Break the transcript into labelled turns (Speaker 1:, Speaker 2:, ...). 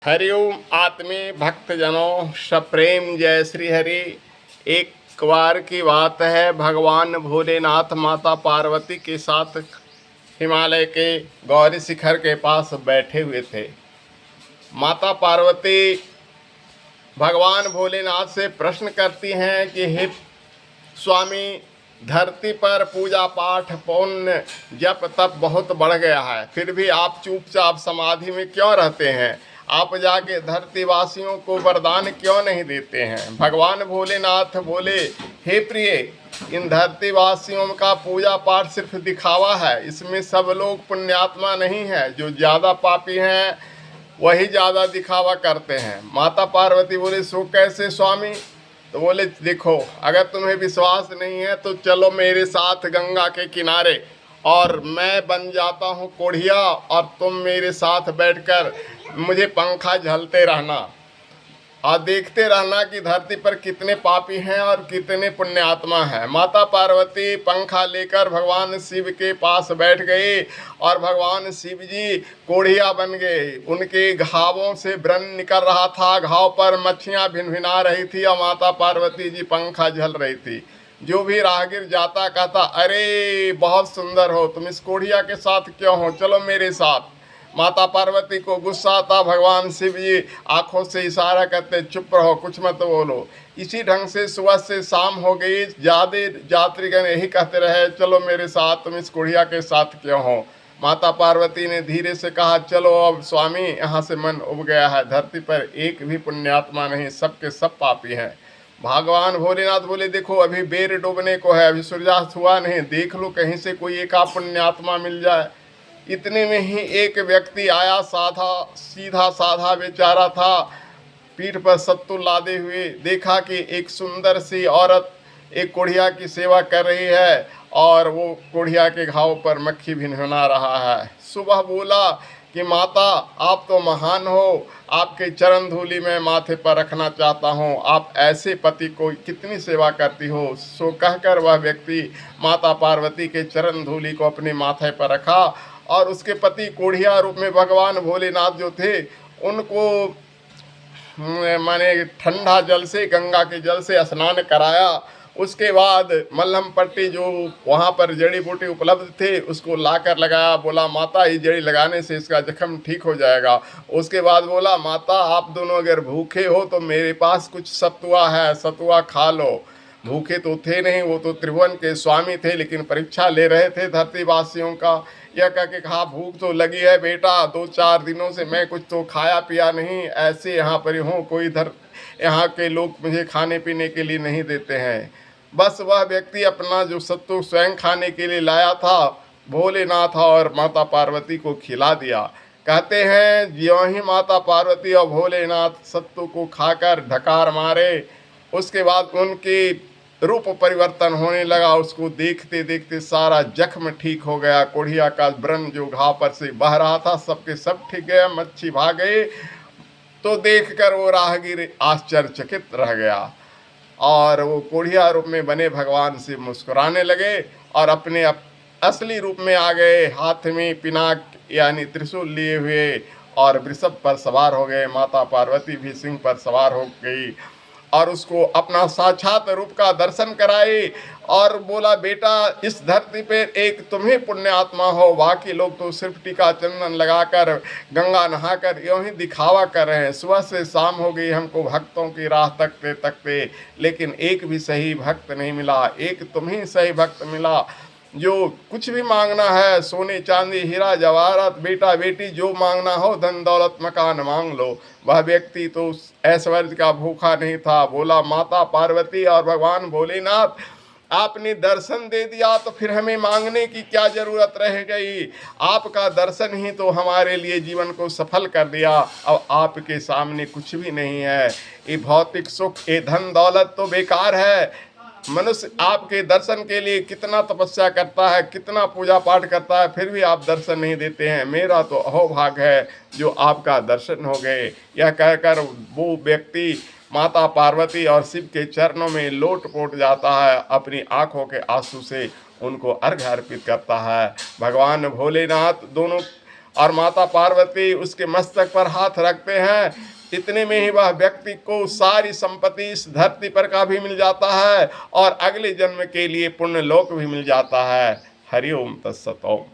Speaker 1: हरिओम आत्मीय भक्तजनों, सप्रेम जय श्री हरि। एक बार की बात है, भगवान भोलेनाथ माता पार्वती के साथ हिमालय के गौरी शिखर के पास बैठे हुए थे। माता पार्वती भगवान भोलेनाथ से प्रश्न करती हैं कि हे स्वामी, धरती पर पूजा पाठ पुण्य जप तप बहुत बढ़ गया है, फिर भी आप चुपचाप समाधि में क्यों रहते हैं? आप जाके धरती वासियों को वरदान क्यों नहीं देते हैं? भगवान भोलेनाथ बोले, हे प्रिय, इन धरती वासियों का पूजा पाठ सिर्फ दिखावा है। इसमें सब लोग पुण्यात्मा नहीं है। जो ज़्यादा पापी हैं वही ज़्यादा दिखावा करते हैं। माता पार्वती बोले, सो कैसे स्वामी? तो बोले, देखो, अगर तुम्हें विश्वास नहीं है तो चलो मेरे साथ गंगा के किनारे, और मैं बन जाता हूँ कोढ़िया और तुम मेरे साथ बैठकर मुझे पंखा झलते रहना और देखते रहना कि धरती पर कितने पापी हैं और कितने पुण्यात्मा हैं। माता पार्वती पंखा लेकर भगवान शिव के पास बैठ गई और भगवान शिव जी कोढ़िया बन गए। उनके घावों से व्रण निकल रहा था, घाव पर मच्छियाँ भिनभिना रही थी और माता पार्वती जी पंखा झल रही थी। जो भी राहगीर जाता कहता, अरे बहुत सुंदर हो, तुम इस कोढ़िया के साथ क्यों हो, चलो मेरे साथ। माता पार्वती को गुस्सा आता, भगवान शिव जी आंखों से इशारा करते, चुप रहो, कुछ मत बोलो। इसी ढंग से सुबह से शाम हो गई, ज़्यादा यात्रीगण यही कहते रहे, चलो मेरे साथ, तुम इस कुड़िया के साथ क्यों हो? माता पार्वती ने धीरे से कहा, चलो अब स्वामी, यहाँ से मन उब गया है, धरती पर एक भी पुण्यात्मा नहीं, सबके सब पापी हैं। भगवान भोलेनाथ बोले, देखो अभी बेर डूबने को है, अभी सूर्यास्त हुआ नहीं, देख लो कहीं से कोई एक पुण्यात्मा मिल जाए। इतने में ही एक व्यक्ति आया, सीधा साधा बेचारा था, पीठ पर सत्तू लादे हुए। देखा कि एक सुंदर सी औरत एक कोढ़िया की सेवा कर रही है और वो कोढ़िया के घाव पर मक्खी भिनभिना रहा है। सुबह बोला कि माता, आप तो महान हो, आपके चरण धूलि में माथे पर रखना चाहता हूँ, आप ऐसे पति को कितनी सेवा करती हो। सो कहकर वह व्यक्ति माता पार्वती के चरण धूलि को अपने माथे पर रखा और उसके पति कोढ़िया रूप में भगवान भोलेनाथ जो थे, उनको माने ठंडा जल से, गंगा के जल से स्नान कराया। उसके बाद मलहम पट्टी जो वहाँ पर जड़ी बूटी उपलब्ध थे उसको लाकर लगाया। बोला, माता, ये जड़ी लगाने से इसका जख्म ठीक हो जाएगा। उसके बाद बोला, माता, आप दोनों अगर भूखे हो तो मेरे पास कुछ सतुआ है, सतुआ खा लो। भूखे तो थे नहीं, वो तो त्रिभुवन के स्वामी थे, लेकिन परीक्षा ले रहे थे धरतीवासियों का। यह कह के कहा, भूख तो लगी है बेटा, 2-4 दिनों से मैं कुछ तो खाया पिया नहीं, ऐसे यहाँ पर हूँ, कोई इधर यहाँ के लोग मुझे खाने पीने के लिए नहीं देते हैं। बस वह व्यक्ति अपना जो सत्तू स्वयं खाने के लिए लाया था, भोलेनाथ और माता पार्वती को खिला दिया। कहते हैं ज्यों ही माता पार्वती और भोलेनाथ सत्तू को खाकर ढकार मारे, उसके बाद उनकी रूप परिवर्तन होने लगा। उसको देखते देखते सारा जख्म ठीक हो गया, कोढ़िया का व्रण जो घाव पर से बह रहा था सबके सब ठीक गया, मच्छी भाग गए। तो देखकर वो राहगीर आश्चर्यचकित रह गया और वो कोढ़िया रूप में बने भगवान से मुस्कुराने लगे और अपने असली रूप में आ गए, हाथ में पिनाक यानी त्रिशूल लिए हुए, और वृषभ पर सवार हो गए। माता पार्वती भी सिंह पर सवार हो गई और उसको अपना साक्षात रूप का दर्शन कराए और बोला, बेटा, इस धरती पे एक तुम ही पुण्य आत्मा हो, बाकी लोग तो सिर्फ टीका चंदन लगाकर गंगा नहाकर यूँ ही दिखावा कर रहे हैं। सुबह से शाम हो गई, हमको भक्तों की राह तकते तकते, लेकिन एक भी सही भक्त नहीं मिला। एक तुम ही सही भक्त मिला। जो कुछ भी मांगना है, सोने चांदी हीरा जवाहरात, बेटा बेटी, जो मांगना हो, धन दौलत मकान मांग लो। वह व्यक्ति तो ऐश्वर्य का भूखा नहीं था। बोला, माता पार्वती और भगवान भोलेनाथ, आपने दर्शन दे दिया तो फिर हमें मांगने की क्या जरूरत रह गई? आपका दर्शन ही तो हमारे लिए जीवन को सफल कर दिया। अब आपके सामने कुछ भी नहीं है। ये भौतिक सुख, ये धन दौलत तो बेकार है। मनुष्य आपके दर्शन के लिए कितना तपस्या करता है, कितना पूजा पाठ करता है, फिर भी आप दर्शन नहीं देते हैं। मेरा तो अहोभाग है जो आपका दर्शन हो गए। यह कहकर वो व्यक्ति माता पार्वती और शिव के चरणों में लोट पोट जाता है, अपनी आंखों के आंसू से उनको अर्घ्य अर्पित करता है। भगवान भोलेनाथ दोनों और माता पार्वती उसके मस्तक पर हाथ रखते हैं, इतने में ही वह व्यक्ति को सारी संपत्ति इस धरती पर का भी मिल जाता है और अगले जन्म के लिए पुण्य लोक भी मिल जाता है। हरि ओम तत्सत ओम।